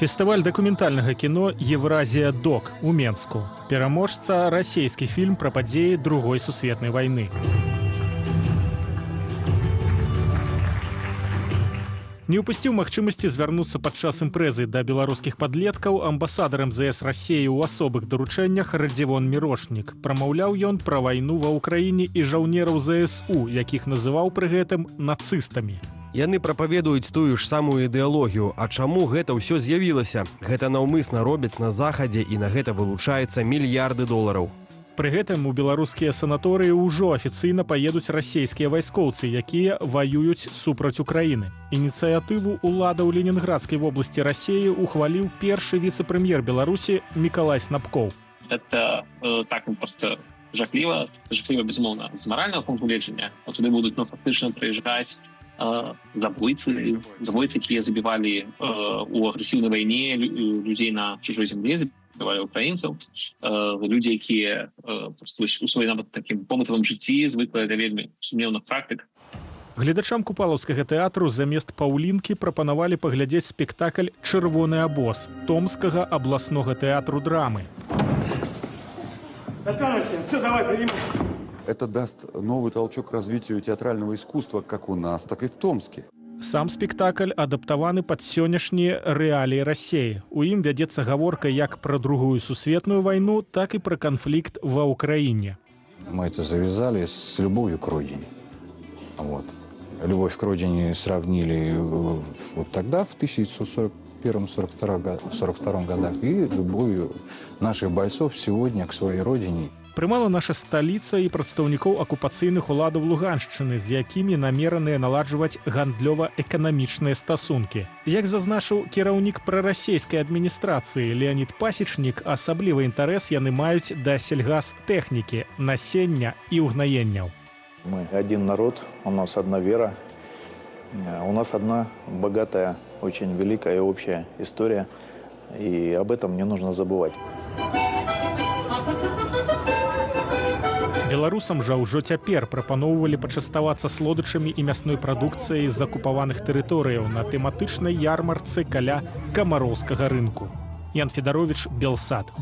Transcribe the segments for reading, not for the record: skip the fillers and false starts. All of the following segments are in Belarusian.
Фестываль дакументальнага кіно «Евразия Док» у Менску. Пераможца расійскі фільм пра падзеі Другой сусветнай вайны. Не упусціў магчымасці звярнуцца падчас імпрэзы да беларускіх падлеткаў амбасадар МЗС Расіі ў асобых даручэннях Радзівон Мірошнік. Прамаўляў ён пра вайну ва ўкраіне і жаўнераў ЗСУ, якіх называў пры гэтым нацыстамі. Яны прапаведуюць тую ж самую ідэалогію. А чаму гэта ўсё з'явілася? Гэта наўмысна робяць на захадзе і на гэта вылучаецца мільярды долараў. Пры гэтым у беларускія санаторыі ўжо афіцыйна паедуць расійскія вайскоўцы, якія ваююць супраць Украіны. Ініцыятыву ўладаў Ленінградскай вобласці Расіі ухваліў першы віцэ-прэм'ер Беларусі Мікалай Снапкоў. Это так просто жахліва, безумоўна, з маральнага пункту гледжання. Туды будуць фактычна прыязджаць забойцы, якія забівалі у агрэсіўнай вайне людзей на чужой зямлі, забівалі украінцаў, людзі, якія у сваім нават такім побытавым жыцці звыклыя да вельмі сумнеўных практык. Гледачам купалаўскага тэатру замест паўлінкі прапанавалі паглядзець спектакль «Чырвоны абоз» Томскага абласнога тэатру драмы. Все, давай, принимай. Это даст новый толчок развитию театрального искусства как у нас, так и в Томске. Сам спектакль адаптаваны пад сённяшнія рэаліі Расіі. У ім вядзецца гаворка як пра Другую сусветную вайну, так і пра канфлікт ва Ўкраіне. Мы это завязали с любовью к родине. Вот. Любовь к родине сравнили вот тогда, в 1941-1942 годах, и любовью наших бойцов сегодня к своей родине. Прымала наша сталіца і прадстаўнікоў акупацыйных уладаў Луганшчыны, з якімі намераныя наладжваць гандлёва-эканамічныя стасункі. Як зазначыў кіраўнік прарасійскай адміністрацыі Леонід Пасечнік, асаблівы інтарэс яны маюць да сельгазтэхнікі, насення і ўгнаенняў. Мы один народ, у нас одна вера, у нас одна богатая, очень великая и общая история, и об этом не нужно забывать. Беларусам жа ўжо цяпер прапаноўвалі пачаставацца слодычамі і мясной прадукцыяй з акупаваных тэрыторыяў на тэматычнай ярмарцы каля камароўскага рынку. Ян Федарович, Белсад.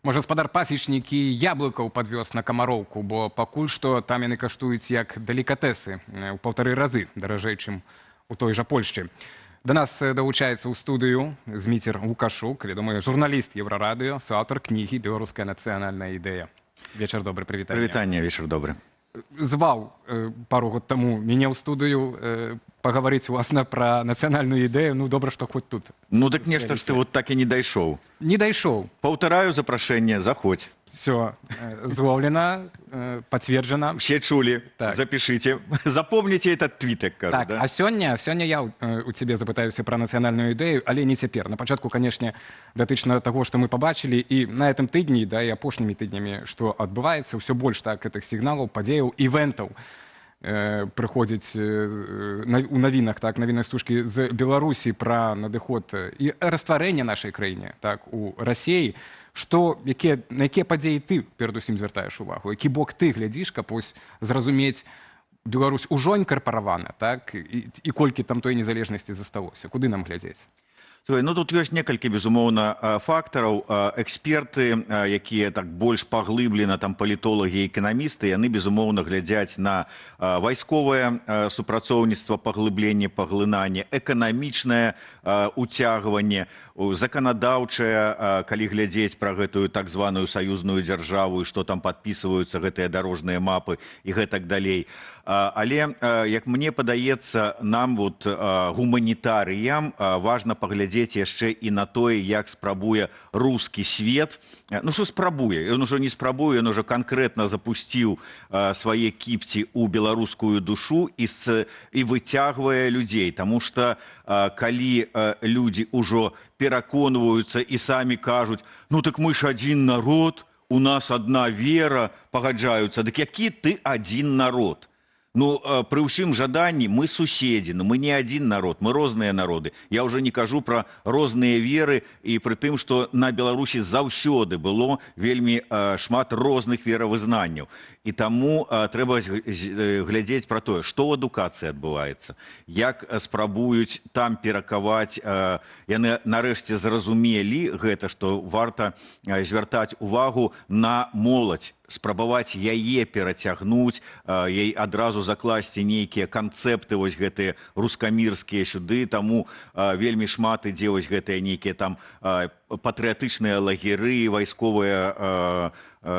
Можа, гаспадар пасечнік і яблыкаў падвёз на камароўку, бо пакуль што там яны каштуюць як далікатэсы ў 1,5 разы даражэй, чым у той жа Польшчы. До нас долучается ў студыю Зміцер Лукашук, вядомы журналіст Еврорадыё, суаўтар кнігі «Беларуская нацыянальная ідэя». Вечар добры, прывітанне. Прывітанне, вечар добры. Зваў пару год таму мяне ў студыю пагаварыць уласна пра нацыянальную ідэю. Ну, добра, што хоць тут. Ну, так нешта ж ты вот так і не дайшоў. Не дайшоў. Паўтараю запрашэнне, заходзь. Все, зловлено, подтверждено. Все чули, так. Запишите, запомните этот твит, кажу, так, да? А сёння я у цябе запытаюся пра нацыянальную ідэю, але не цяпер. На пачатку, канешне, датычна таго, што мы пабачылі, і на гэтым тыдні, да, і апошнімі тыднямі, што адбываецца, ўсё больш так гэтых сігналаў, падзеяў, івентаў прыходзіць у навінах, так, навінай стужкі з Беларусі пра надыход і растварэнне нашай краіне, так, у Расіі. На якія падзеі ты перадусім звяртаеш увагу? Які бок ты глядзіш, каб вось зразумець, Беларусь ужо інкарпаравана, так? І колькі там той незалежнасці засталося? Куды нам глядзець? Ну, тут ёсць некалькі, безумоўна, фактараў. Эксперты, якія так больш паглыблена, там палітолагі і эканамісты, яны, безумоўна, глядзяць на вайсковае супрацоўніцтва, паглыбленне, паглынанне, эканамічнае уцягванне, заканадаўчае, калі глядзець пра гэтую так званую саюзную дзяржаву і што там падпісваюцца гэтыя дарожныя мапы і гэтак далей. Але, як мне падаецца, нам, вот, гуманітарыям, важна паглядзець яшчэ і на тое, як спрабуе рускі свет. Ну, што спрабуе? Ён ужо не спрабуе, ён ужо канкрэтна запусціў свае кіпці ў беларускую душу і выцягвае людзей. Таму што, калі людзі ўжо пераконваюцца і самі кажуць, ну, так мы ж адзін народ, у нас адна вера, пагаджаюцца. Дык які ты адзін народ? Ну, при ўсім жаданні мы суседзі, мы не адзін народ, мы розныя народы. Я ўжо не кажу пра розныя веры і пры тым, што на Беларусі заўсёды было вельмі шмат розных веравызнанняў. І таму трэба глядзець пра тое, што ў адукацыі адбываецца, як спрабуюць там перакаваць, яны нарэшце зразумелі гэта, што варта звяртаць увагу на моладзь, спрабаваць яе перацягнуць, ей адразу закласці нейкія канцэпты вось гэтыя рускамірскія сюды, таму вельмі шмат ідзе вось гэтыя нейкія там патрыятычныя лагеры, вайсковыя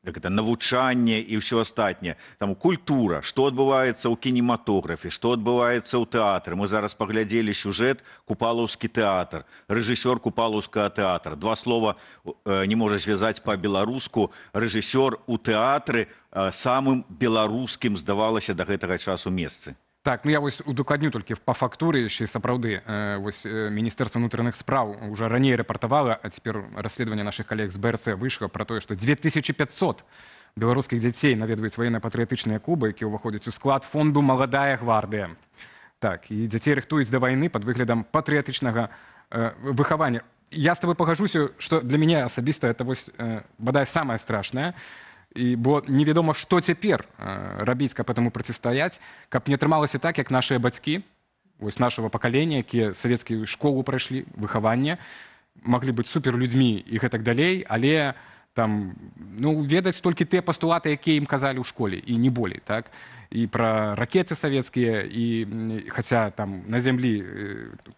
навучанне і ўсё астатняе. Там культура, што адбываецца ў кінематографе, што адбываецца ў тэатры. Мы зараз паглядзелі сюжэт «Купалаўскі тэатр», рэжысёр Купалаўскага тэатра. Два слова не можа звязаць па-беларуску. Рэжысёр у тэатры самым беларускім, здавалася, да гэтага часу месцы. Так, ну я вось удакладню толькі па фактуры, яшчэ сапраўды, вось Міністэрства ўнутраных спраў уже раней рэпартавала, а цяпер расследаванне нашых калег з БРЦ выйшла пра тое, што 2500 беларускіх дзяцей наведваюць ваенна-патрыятычныя клубы, якія ўваходзяць у склад фонду «Маладая гвардыя». Так, і дзяцей рыхтуюць да вайны пад выглядам патрыятычнага выхавання. Я з табой пагажуся, што для мяне асабіста это вось бадай самае страшнае, бо невядома, што цяпер рабіць, каб этаму процістаяць, каб не атрымалася так, як нашыя бацькі, вось нашага пакалення, якія савецкую школу прайшлі, выхаванне, маглі быць суперлюдзьмі і гэтак далей, але там, ну, ведаць толькі тыя пастулаты, якія ім казалі ў школе, і не болей, так? І пра ракеты савецкія, і хаця там на зямлі,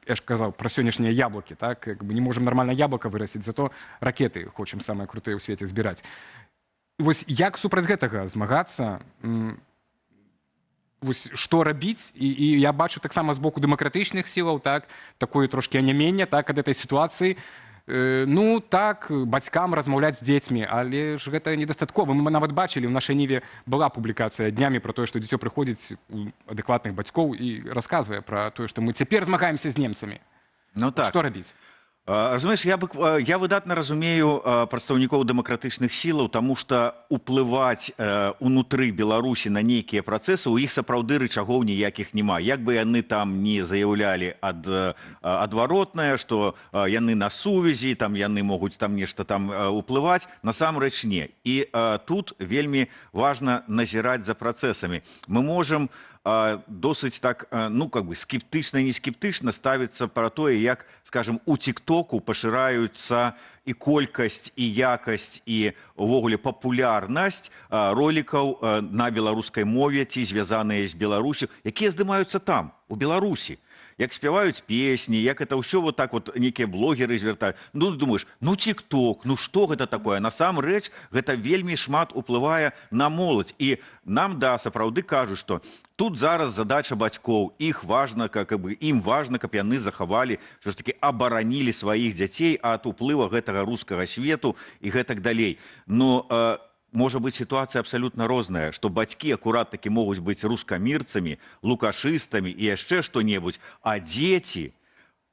я ж казаў, пра сённяшнія яблыкі, так? Не можам нармальна яблыка вырасціць, зато ракеты хочам самыя крутыя ў свеце збіраць. Вось як супраць гэтага змагацца, вось што рабіць, і я бачу таксама з боку дэмакратычных сілаў, так, такое трошкі анямення, так, ад этой сітуацыі. Ну, так, бацькам размаўляць з дзецьмі, але ж гэта недастаткова. Мы нават бачылі, ў нашай ніве была публікацыя днямі пра тое, што дзіцё прыходзіць у адэкватных бацькоў і расказвае пра тое, што мы цяпер змагаемся з немцамі. Ну так. Што рабіць? Разумееш, я выдатна разумею прадстаўнікоў дэмакратычных сілаў, таму што ўплываць унутры Беларусі на нейкія працэсы, у іх сапраўды рычагоў ніякіх няма. Як бы яны там не заяўлялі адваротнае, што яны на сувязі, там яны могуць там нешта там уплываць, насамрэч не. І тут вельмі важна назіраць за працэсамі. Мы можам досыць так, ну, как бы скептычна і не скептычна ставіцца пра тое, як, скажем, у тиктоку пашыраюцца і колькасць, і якасць, і увогуле папулярнасць ролікаў на беларускай мове ці звязаныя з Беларусю, якія здымаюцца там, у Беларусі. Як спяваюць песні, як это ўсё вот так вот нейкія блогеры звяртаюць. Ну, думаеш, ну, тикток, ну, што гэта такое? Насамрэч, гэта вельмі шмат уплывае на моладзь. І нам, да, сапраўды кажуць, што тут зараз задача бацькоў. Ім важна, каб яны захавалі, што ж такі абаранілі сваіх дзяцей ад уплыва гэтага рускага свету і гэтак далей. Но можа быць сітуацыя абсалютна розная, што бацькі акурат такі могуць быць рускамірцамі, лукашыстамі і яшчэ што-небудзь, а дзеці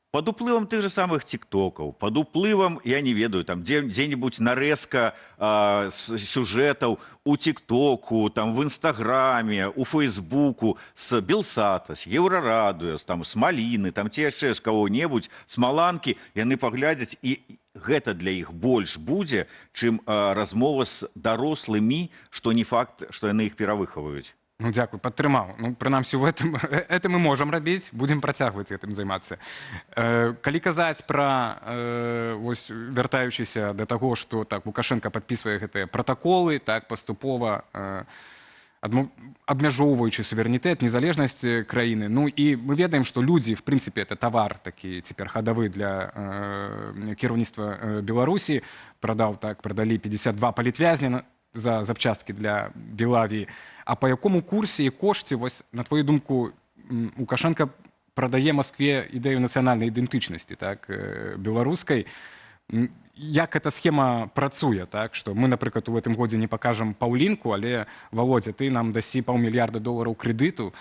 пад уплывам тых же самых тиктокаў, пад уплывам, я не ведаю, там дзе-небудзь нарэзка сюжэтаў у тиктоку, там в інстаграме, у фейсбуку, з Белсата, з Еўрарадыё, там з Маліны, там ці яшчэ з каго-небудзь, з Маланкі, яны паглядзяць, і гэта для іх больш будзе, чым размова з дарослымі, што не факт, што яны іх перавыхаваюць. Ну, дзякуй, падтрымаў. Ну, прынамсі, гэта мы можам рабіць, будзем працягваць гэтым займацца. Калі казаць пра, вось, вяртаючыся да таго, што так Лукашенко падпісвае гэтыя пратаколы, так, паступова абмяжоўваючы суверэнітэт, незалежнасць краіны. Ну, і мы ведаем, што людзі, в прынцыпе, это тавар такі цяпер хадавы для кіраўніцтва Беларусі. Прадалі 52 палітвязня за запчасткі для Белавіі. А па якому курсе і кошце, вось, на твою думку, Лукашенко прадае Маскве ідэю нацыянальнай ідэнтычнасці, так, беларускай? Як эта схема працуе, так, што мы, напрыклад, у гэтым годзе не пакажам Паўлінку, але, Володя, ты нам дасі $500 мільярда крэдыту.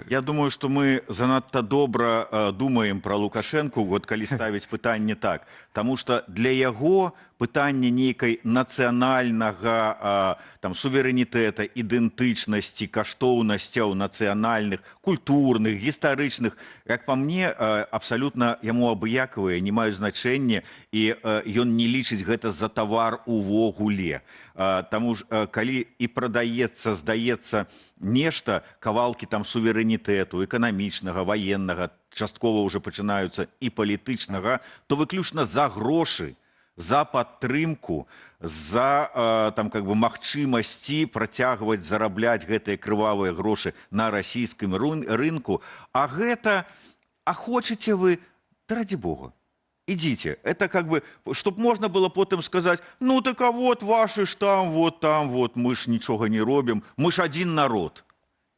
Я думаю, што мы занадта добра думаем пра Лукашэнку, вот калі ставіць пытанне так. Таму што для яго пытанне нейкай нацыянальнага там суверэнітэта, ідэнтычнасці, каштоўнасцяў нацыянальных, культурных, гістарычных, як па мне, абсалютна яму абыякавыя, не маюць значэння, і ён не лічыць гэта за тавар увогуле. Таму ж, калі і прадаецца, здаецца нешта, кавалкі там суверэнітэту, эканамічнага, ваеннага, часткова ўжо пачынаюцца і палітычнага, то выключна за грошы, за падтрымку, за там как бы магчымасці працягваць зарабляць гэтыя крывавыя грошы на расійскім рынку. А гэта, а хочаце вы, да ради Бога, идите. Это как бы, чтобы можно было потом сказать, ну так а вот ваши ж там, вот, мы ж нічога не робім, мы ж один народ.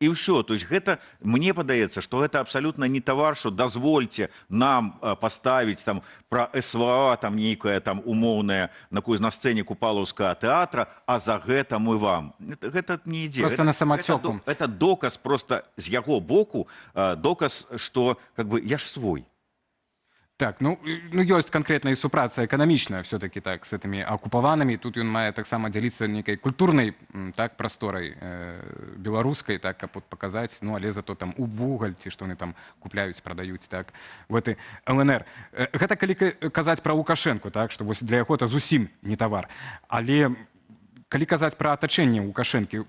І ўсё, то есть гэта, мне падаецца, што гэта абсалютна не тавар, што дазвольце нам паставіць там пра СВА, там нейкая там умоўная на сцэне Купалаўскага тэатра, а за гэта мы вам. Гэта не ідзе. Просто на самацёку. Это доказ просто з яго боку, доказ, што как бы я ж свой. Так, ну ёсць канкрэтная супраца эканамічная все-таки так с этими акупаванымі. Тут ён мае таксама дзяліцца нейкай культурнай так прасторай беларускай, так каб паказаць, ну але зато там увугаль ці што яны там купляюць, прадаюць так в этой ЛНР. Гэта калі казаць пра Лукашэнку, так што вось для яго это зусім не тавар. Але калі казаць пра атачэнне Лукашэнкі,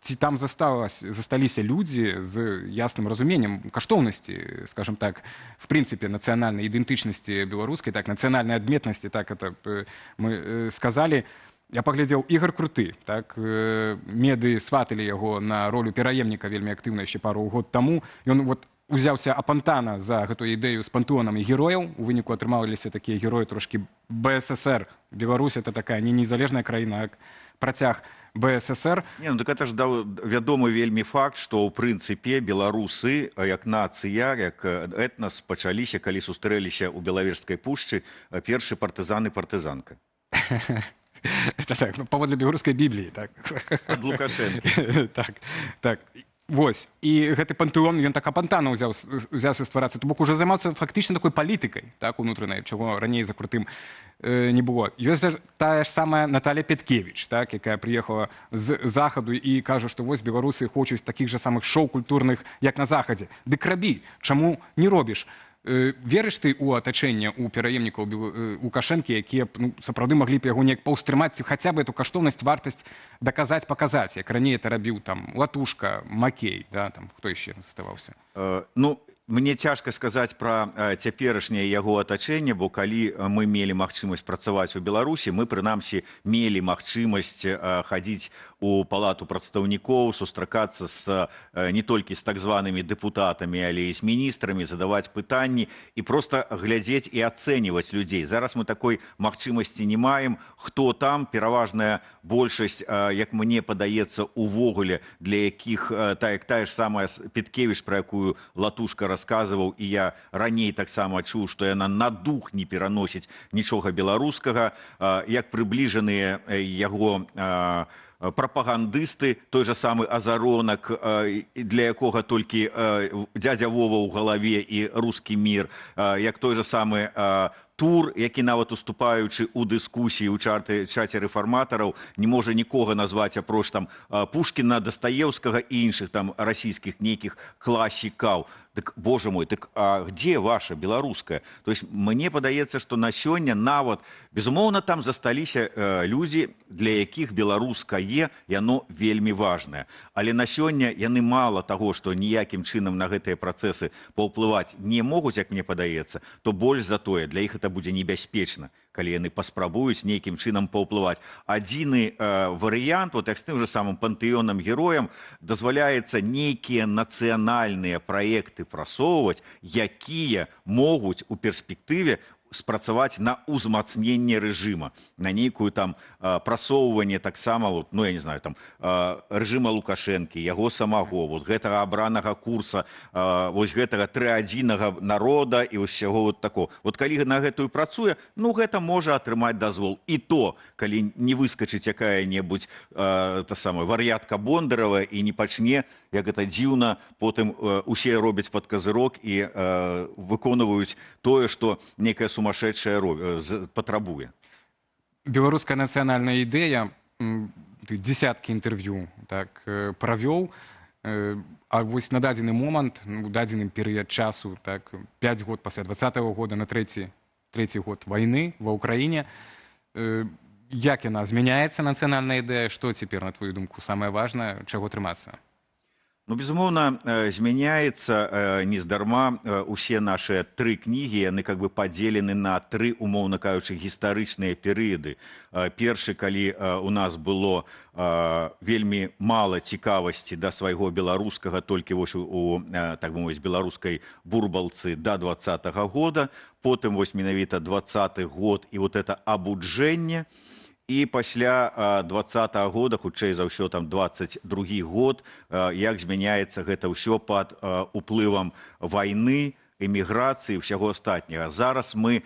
ці там засталіся людзі з ясным разуменнем каштоўнасці, скажем так, в прынцыпе, нацыянальнай ідэнтычнасці беларускай, так, нацыянальнай адметнасці, так это мы сказалі. Я паглядзеў Ігор Круты, так, меды сваталі яго на ролю пераемніка вельмі актыўна яшчэ пару год таму. Ён вот узяўся апантана за гэтую ідэю з пантэонамі герояў. У выніку атрымаліся такія героі трошкі БССР. Беларусь это такая не незалежная краіна, як працяг БССР. Не, ну так это ж вядомы вельмі факт, што ў прынцыпе беларусы як нацыя, як этнас пачаліся, калі сустрэліся ў Белавежскай пушчы першы партызан і партызанка. Это так, паводле беларускай бібліі, так. Ад Лукашэнкі. Так. Вось. І гэты пантэон, ён так апантана ўзяўся стварацца. То бок уже займаўся фактычна такой палітыкай, так, унутранай, чаго раней за Крутым не было. Ёсць тая ж самая Наталья Петкевич, так, якая прыехала з захаду і кажа, што вось беларусы хочуць такіх жа самых шоу культурных, як на захадзе. Дык рабі, чаму не робіш? Верыш ты ў атачэнне ў пераемнікаў Лукашэнкі, якія сапраўды маглі б яго неяк паўстрымаць, ці хаця бы эту каштоўнасць, вартасць даказаць, паказаць, як раней это рабіў там Латушка, Макей, да, там хто яшчэ заставаўся? Ну, мне цяжка сказаць пра цяперашняе яго атачэнне, бо калі мы мелі магчымасць працаваць у Беларусі, мы прынамсі мелі магчымасць хадзіць у палату прадстаўнікоў, сустракацца не толькі з так званымі дэпутатамі, але і з міністрамі, задаваць пытанні і проста глядзець і ацэньваць людзей. Зараз мы такой магчымасці не маем. Хто там, пераважная большасць, як мне падаецца, увогуле, для якіх тая ж самая Петкевич, пра якую Латушка расказваў, і я раней таксама чуў, што яна на дух не пераносіць нічога беларускага, як прыбліжаныя яго прапагандысты, той же самы Азаронак, для якога толькі дядя Вова ў галаве і рускі мір, як той же самы Тур, які нават уступаючы ў дыскусіі ў чаце рэфарматараў, не можа нікога назваць апроч там Пушкіна, Дастаеўскага і іншых там расійскіх нейкіх класікаў. Так, боже мой, так а где ваша беларуская? То есть мне падаецца, што на сёння нават, безумоўна, там засталіся людзі, для якіх беларускае, яно вельмі важнае. Але на сёння яны мала таго, што ніякім чынам на гэтыя працэсы паўплываць не могуць, як мне падаецца, то больш за тое, для іх это будзе небяспечна, калі яны паспрабуюць нейкім чынам паўплываць. Адзіны варыянт, вот як з тым же самым пантэонам героям, дазваляецца нейкія нацыянальныя праекты прасоўваць, якія могуць у перспектыве спрацаваць на ўзмацненне рэжыма, на нейкую там прасоўванне таксама, вот, ну я не знаю, там рэжыма Лукашэнкі, яго самого, вот гэтага абранага курса, вось гэтага трыадзінага народа і ўсяго вот такого. Вот калі на гэтую працуе, ну гэта можа атрымаць дазвол. І то, калі не выскачыць якая-небудзь та самая вар'ятка Бондарова і не пачне, як гэта дзіўна, потым усе робяць пад казырок і выконваюць тое, што некая сумасшедшая патрабуе. беларуская нацыянальная ідэя, ты дзесяткі інтэрв'ю так правёў, а вось на дадзены момант, у дадзеным перыяд часу, так 5 год пасля 20-го года на трэці год вайны ва ўкраіне, як яна змяняецца нацыянальная ідэя, што цяпер, на твою думку, самае важнае, чаго трымацца? Ну, безумоўна, змяняецца нездарма усе нашыя 3 кнігі, яны как бы падзелены на 3, умоўна кажучы, гістарычныя перыяды. Першы, калі у нас было вельмі мала цікавасці да свайго беларускага, толькі вось у, так бы мовіць, беларускай бурбалцы да 20-го года, потым вось менавіта 20-й год і вот это абуджэнне. І пасля 20-го года, хутчэй за ўсё, там 22-й год, як змяняецца гэта ўсё пад уплывам вайны, эміграцыі, ўсяго астатняга. Зараз мы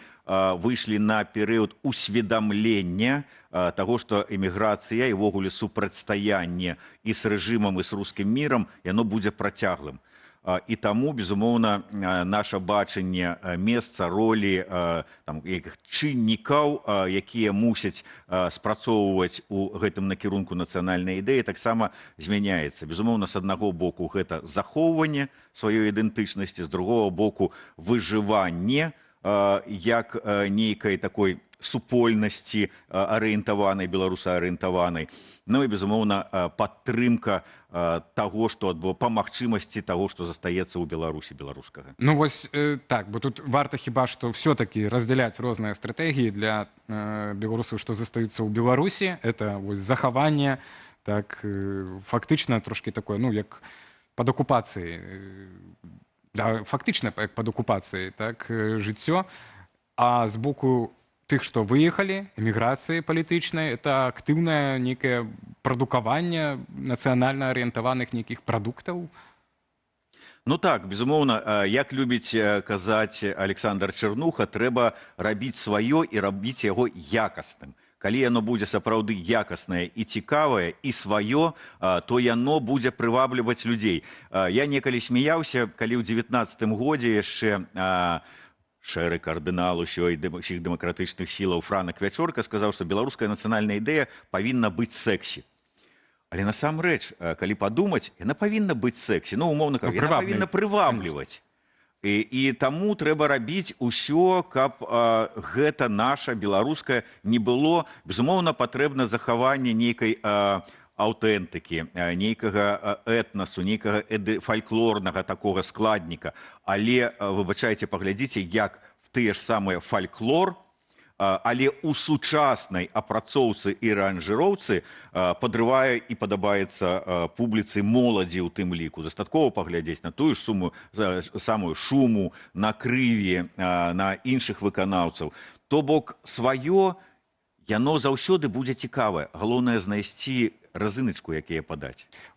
выйшлі на перыяд усведамлення таго, што эміграцыя і ўвогуле супрацьстаянне і з рэжымам, і з рускім мірам, яно будзе працяглым. І таму, безумоўна, наша бачанне месца, ролі чыннікаў, якія мусяць спрацоўваць у гэтым накірунку нацыянальнай ідэі, таксама змяняецца. Безумоўна, з аднаго боку, гэта захоўванне сваёй ідэнтычнасці, з другого боку, выжыванне як нейкай такой супольнасці арыентаванай, беларусаарыентаванай. Ну і, безумоўна, падтрымка таго, што па магчымасці таго, што застаецца ў Беларусі беларускага. Ну вось так, бо тут варта хіба што ўсё-такі раздзяляць розныя стратэгіі для беларусаў, што застаюцца ў Беларусі. Это вось захаванне, так, фактычна трошкі такое, ну, як пад акупацыяй, да, фактычна як пад акупацыяй, так, жыццё. А з боку тых, што выехалі, эміграцыі палітычнай, это актыўнае нейкае прадукаванне нацыянальна арыентаваных нейкіх прадуктаў? Ну так, безумоўна, як любіць казаць Александр Чарнуха, трэба рабіць сваё і рабіць яго якасным. Калі яно будзе сапраўды якаснае і цікавае, і сваё, то яно будзе прывабліваць людзей. Я некалі смяяўся, калі ў 19-м годзе яшчэ шэры кардынал усіх дэмакратычных сілаў Франак Вячорка сказаў, што беларуская нацыянальная ідэя павінна быць сэксі. Але насамрэч, калі падумаць, яна павінна быць сэксі, ну, умоўна кажучы, яна павінна прывабліваць. І таму трэба рабіць усё, каб гэта наша беларускае не было. Безумоўна, патрэбна захаванне нейкай аўтэнтыкі, нейкага этнасу, нейкага фальклорнага такога складніка. Але, выбачайце, паглядзіце, як тыя ж самыя фальклор, але ў сучаснай апрацоўцы і ранжыроўцы падрывае і падабаецца публіцы моладзі ў тым ліку. Дастаткова паглядзець на тую ж самую Шуму, на Крыві, на іншых выканаўцаў. То бок сваё, яно заўсёды будзе цікавае. Галоўнае знайсці разыначку, якія падаць.